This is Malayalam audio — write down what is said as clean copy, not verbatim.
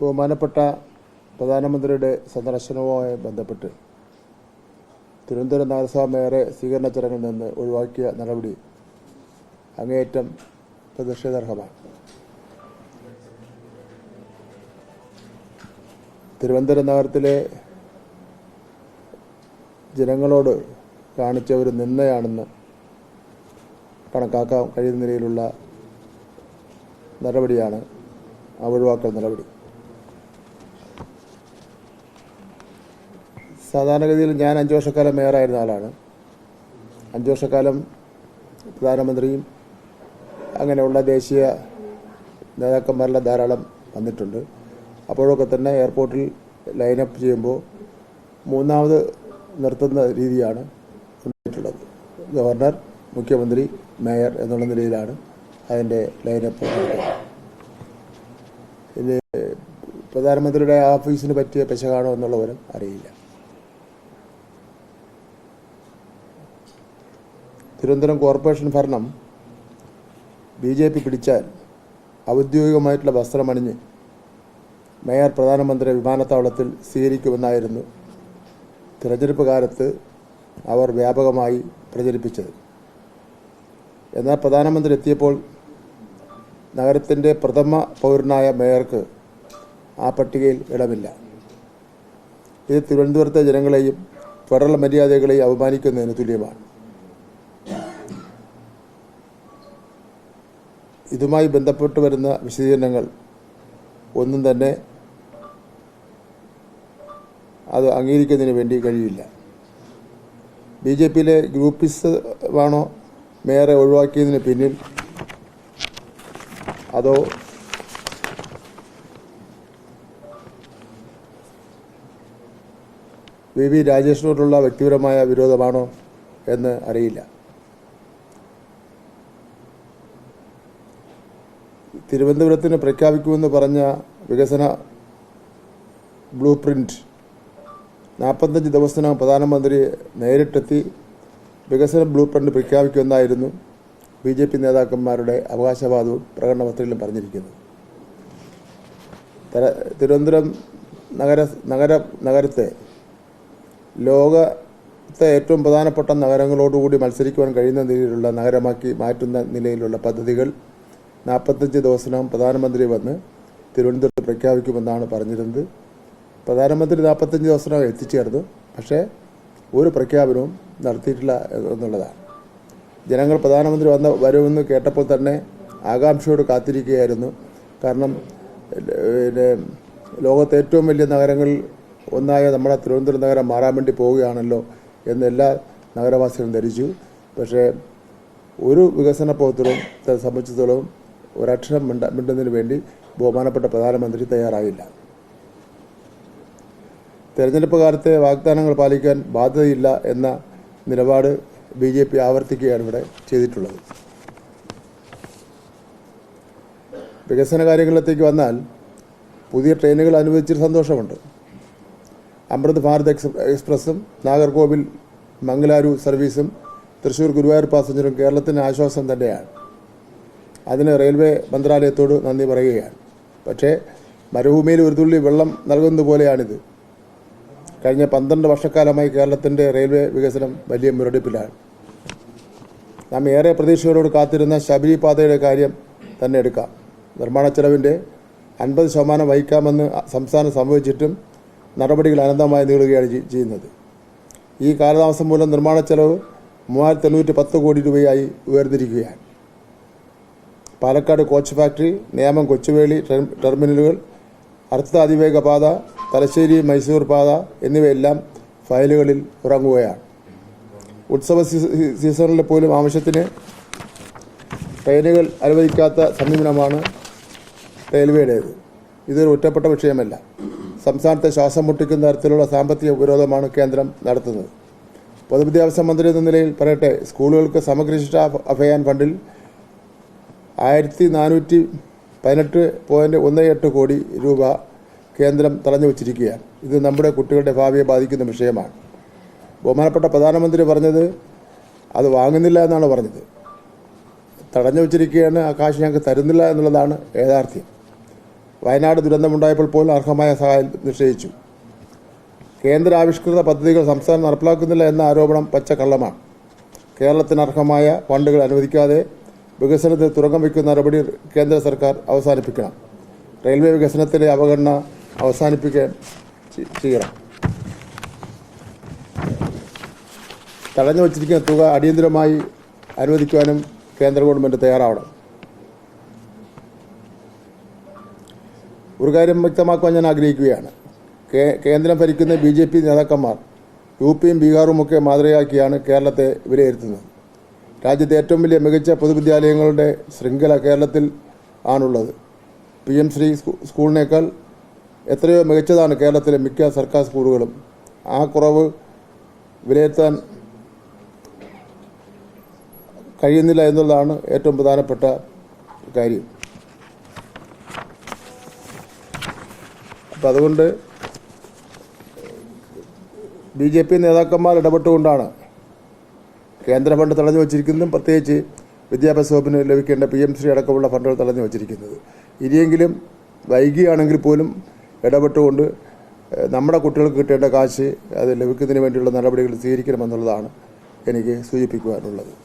ബഹുമാനപ്പെട്ട പ്രധാനമന്ത്രിയുടെ സന്ദർശനവുമായി ബന്ധപ്പെട്ട് തിരുവനന്തപുരം നഗരസഭാ മേയറെ സ്വീകരണ ചടങ്ങിൽ നിന്ന് ഒഴിവാക്കിയ നടപടി അങ്ങേയറ്റം പ്രതിഷേധാർഹമാണ്. തിരുവനന്തപുരം നഗരത്തിലെ ജനങ്ങളോട് കാണിച്ച ഒരു നിന്ദയാണെന്ന് കണക്കാക്കാൻ കഴിയുന്ന നിലയിലുള്ള നടപടിയാണ് ആ ഒഴിവാക്കൽ നടപടി. സാധാരണഗതിയിൽ ഞാൻ 5 വർഷക്കാലം മേയറായിരുന്ന ആളാണ്. 5 വർഷക്കാലം പ്രധാനമന്ത്രിയും അങ്ങനെയുള്ള ദേശീയ നേതാക്കന്മാരെല്ലാം ധാരാളം വന്നിട്ടുണ്ട്. അപ്പോഴൊക്കെ തന്നെ എയർപോർട്ടിൽ ലൈനപ്പ് ചെയ്യുമ്പോൾ മൂന്നാമത് നിർത്തുന്ന രീതിയാണ് ഉണ്ടായിട്ടുള്ളത്. ഗവർണർ, മുഖ്യമന്ത്രി, മേയർ എന്നുള്ള നിലയിലാണ് അതിൻ്റെ ലൈനപ്പ്. ഇത് പ്രധാനമന്ത്രിയുടെ ഓഫീസിന് പറ്റിയ പെശകാണോ എന്നുള്ളവരും അറിയില്ല. തിരുവനന്തപുരം കോർപ്പറേഷൻ ഭരണം BJP പിടിച്ചാൽ ഔദ്യോഗികമായിട്ടുള്ള വസ്ത്രമണിഞ്ഞ് മേയർ പ്രധാനമന്ത്രിയെ വിമാനത്താവളത്തിൽ സ്വീകരിക്കുമെന്നായിരുന്നു തിരഞ്ഞെടുപ്പ് കാലത്ത് അവർ വ്യാപകമായി പ്രചരിപ്പിച്ചത്. എന്നാൽ പ്രധാനമന്ത്രി എത്തിയപ്പോൾ നഗരത്തിൻ്റെ പ്രഥമ പൗരനായ മേയർക്ക് ആ പട്ടികയിൽ ഇടമില്ല. ഇത് തിരുവനന്തപുരത്തെ ജനങ്ങളെയും ഫെഡറൽ മര്യാദകളെയും അപമാനിക്കുന്നതിന് തുല്യമാണ്. ഇതുമായി ബന്ധപ്പെട്ട് വരുന്ന വിശദീകരണങ്ങൾ ഒന്നും തന്നെ അത് അംഗീകരിക്കുന്നതിന് വേണ്ടി കഴിയില്ല. BJPയിലെ ഗ്രൂപ്പിസമാണോ മേയറെ ഒഴിവാക്കിയതിന് പിന്നിൽ, അതോ VV രാജേഷിനോടുള്ള വ്യക്തിപരമായ വിരോധമാണോ എന്ന് അറിയില്ല. തിരുവനന്തപുരത്തിന് പ്രഖ്യാപിക്കുമെന്ന് പറഞ്ഞ വികസന ബ്ലൂ പ്രിന്റ് 45 ദിവസത്തിനകം പ്രധാനമന്ത്രി നേരിട്ടെത്തി വികസന ബ്ലൂ പ്രിന്റ് പ്രഖ്യാപിക്കുമെന്നായിരുന്നു BJP നേതാക്കന്മാരുടെ അവകാശവാദവും പ്രകടനപത്രികയിലും പറഞ്ഞിരിക്കുന്നത്. തിരുവനന്തപുരം നഗരത്തെ ലോകത്തെ ഏറ്റവും പ്രധാനപ്പെട്ട നഗരങ്ങളോടുകൂടി മത്സരിക്കുവാൻ കഴിയുന്ന നിലയിലുള്ള നഗരമാക്കി മാറ്റുന്ന നിലയിലുള്ള പദ്ധതികൾ 45 ദിവസത്തിനകം പ്രധാനമന്ത്രി വന്ന് തിരുവനന്തപുരത്ത് പ്രഖ്യാപിക്കുമെന്നാണ് പറഞ്ഞിരുന്നത്. പ്രധാനമന്ത്രി 45 ദിവസത്തിനകം എത്തിച്ചേർന്നു. പക്ഷേ ഒരു പ്രഖ്യാപനവും നടത്തിയിട്ടില്ല എന്നുള്ളതാണ്. ജനങ്ങൾ പ്രധാനമന്ത്രി വരുമെന്ന് കേട്ടപ്പോൾ തന്നെ ആകാംക്ഷയോട് കാത്തിരിക്കുകയായിരുന്നു. കാരണം ലോകത്തെ ഏറ്റവും വലിയ നഗരങ്ങളിൽ ഒന്നായ നമ്മുടെ തിരുവനന്തപുരം നഗരം മാറാൻ വേണ്ടി പോവുകയാണല്ലോ എന്ന് എല്ലാ നഗരവാസികളും ധരിച്ചു. പക്ഷേ ഒരു വികസന പ്രവർത്തനവും സംബന്ധിച്ചിടത്തോളം ഒരക്ഷരം മിണ്ടുന്നതിന് വേണ്ടി ബഹുമാനപ്പെട്ട പ്രധാനമന്ത്രി തയ്യാറായില്ല. തെരഞ്ഞെടുപ്പ് കാലത്തെ വാഗ്ദാനങ്ങൾ പാലിക്കാൻ ബാധ്യതയില്ല എന്ന നിലപാട് BJP ആവർത്തിക്കുകയാണ് ഇവിടെ ചെയ്തിട്ടുള്ളത്. വികസന കാര്യങ്ങളിലേക്ക് വന്നാൽ പുതിയ ട്രെയിനുകൾ അനുവദിച്ചൊരു സന്തോഷമുണ്ട്. അമൃത് ഭാരത് എക്സ്പ്രസും നാഗർകോവിൽ മംഗലാരു സർവീസും തൃശ്ശൂർ ഗുരുവായൂർ പാസഞ്ചറും കേരളത്തിന് ആശ്വാസം തന്നെയാണ്. അതിന് റെയിൽവേ മന്ത്രാലയത്തോട് നന്ദി പറയുകയാണ്. പക്ഷേ മരുഭൂമിയിൽ ഒരു തുള്ളി വെള്ളം നൽകുന്നത് പോലെയാണിത്. കഴിഞ്ഞ 12 വർഷക്കാലമായി കേരളത്തിൻ്റെ റെയിൽവേ വികസനം വലിയ മുരടിപ്പിലാണ്. നാം ഏറെ പ്രതീക്ഷയോട് കാത്തിരുന്ന ശബരി പാതയുടെ കാര്യം തന്നെ എടുക്കാം. നിർമ്മാണ ചെലവിൻ്റെ 50% വഹിക്കാമെന്ന് സംസ്ഥാനം സമ്മതിച്ചിട്ടും നടപടികൾ അനന്തമായി നീളുകയാണ് ചെയ്യുന്നത്. ഈ കാലതാമസം മൂലം നിർമ്മാണ ചെലവ് 3810 കോടി രൂപയായി ഉയർന്നിരിക്കുകയാണ്. പാലക്കാട് കോച്ച് ഫാക്ടറി, നേമം കൊച്ചുവേളി ടെർമിനലുകൾ, അർദ്ധ അതിവേഗ പാത, തലശ്ശേരി മൈസൂർ പാത എന്നിവയെല്ലാം ഫയലുകളിൽ ഉറങ്ങുകയാണ്. ഉത്സവ സീസണിൽ പോലും ആവശ്യത്തിന് ട്രെയിനുകൾ അനുവദിക്കാത്ത സമീപനമാണ് റെയിൽവേയുടേത്. ഇതൊരു ഒറ്റപ്പെട്ട വിഷയമല്ല. സംസ്ഥാനത്തെ ശ്വാസം മുട്ടിക്കുന്ന തരത്തിലുള്ള സാമ്പത്തിക ഉപരോധമാണ് കേന്ദ്രം നടത്തുന്നത്. പൊതുവിദ്യാഭ്യാസ മന്ത്രി എന്ന നിലയിൽ പറയട്ടെ, സ്കൂളുകൾക്ക് സമഗ്ര ശിക്ഷ അഭിയാൻ ഫണ്ടിൽ 1418.18 കോടി രൂപ കേന്ദ്രം തടഞ്ഞു വച്ചിരിക്കുകയാണ്. ഇത് നമ്മുടെ കുട്ടികളുടെ ഭാവിയെ ബാധിക്കുന്ന വിഷയമാണ്. ബഹുമാനപ്പെട്ട പ്രധാനമന്ത്രി പറഞ്ഞത് അത് വാങ്ങുന്നില്ല എന്നാണ് പറഞ്ഞത്. തടഞ്ഞു വച്ചിരിക്കുകയാണ്, ആ കാശ് ഞങ്ങൾക്ക് തരുന്നില്ല എന്നുള്ളതാണ് യാഥാർത്ഥ്യം. വയനാട് ദുരന്തമുണ്ടായപ്പോൾ പോലും അർഹമായ സഹായം നിശ്ചയിച്ചു. കേന്ദ്ര ആവിഷ്കൃത പദ്ധതികൾ സംസ്ഥാനം നടപ്പിലാക്കുന്നില്ല എന്ന ആരോപണം പച്ചക്കള്ളമാണ്. കേരളത്തിന് അർഹമായ ഫണ്ടുകൾ അനുവദിക്കാതെ വികസനത്തിന് തുറക്കം വയ്ക്കുന്ന നടപടി കേന്ദ്ര സർക്കാർ അവസാനിപ്പിക്കണം. റെയിൽവേ വികസനത്തിലെ അവഗണന അവസാനിപ്പിക്കാൻ ചെയ്യണം. തടഞ്ഞു വച്ചിരിക്കുന്ന തുക അടിയന്തരമായി അനുവദിക്കുവാനും കേന്ദ്ര ഗവൺമെൻറ് തയ്യാറാവണം. ഒരു കാര്യം വ്യക്തമാക്കുവാൻ ഞാൻ ആഗ്രഹിക്കുകയാണ്. കേന്ദ്രം ഭരിക്കുന്ന BJP നേതാക്കന്മാർ UPയും ബീഹാറുമൊക്കെ മാതൃകയാക്കിയാണ് കേരളത്തെ വിലയിരുത്തുന്നത്. രാജ്യത്തെ ഏറ്റവും വലിയ മികച്ച പൊതുവിദ്യാലയങ്ങളുടെ ശൃംഖല കേരളത്തിൽ ആണുള്ളത്. PM ശ്രീ സ്കൂളിനേക്കാൾ എത്രയോ മികച്ചതാണ് കേരളത്തിലെ മിക്ക സർക്കാർ സ്കൂളുകളും. ആ കുറവ് വിലയിരുത്താൻ കഴിയുന്നില്ല എന്നുള്ളതാണ് ഏറ്റവും പ്രധാനപ്പെട്ട കാര്യം. അപ്പം അതുകൊണ്ട് BJP നേതാക്കന്മാർ ഇടപെട്ടുകൊണ്ടാണ് കേന്ദ്ര ഫണ്ട് തടഞ്ഞു വച്ചിരിക്കുന്നതും പ്രത്യേകിച്ച് വിദ്യാഭ്യാസ വകുപ്പിന് ലഭിക്കേണ്ട PM ശ്രീ അടക്കമുള്ള ഫണ്ടുകൾ തടഞ്ഞു വച്ചിരിക്കുന്നത്. ഇനിയെങ്കിലും വൈകിയാണെങ്കിൽ പോലും ഇടപെട്ടുകൊണ്ട് നമ്മുടെ കുട്ടികൾക്ക് കിട്ടേണ്ട കാശ് അത് ലഭിക്കുന്നതിന് വേണ്ടിയുള്ള നടപടികൾ സ്വീകരിക്കണമെന്നുള്ളതാണ് എനിക്ക് സൂചിപ്പിക്കുവാനുള്ളത്.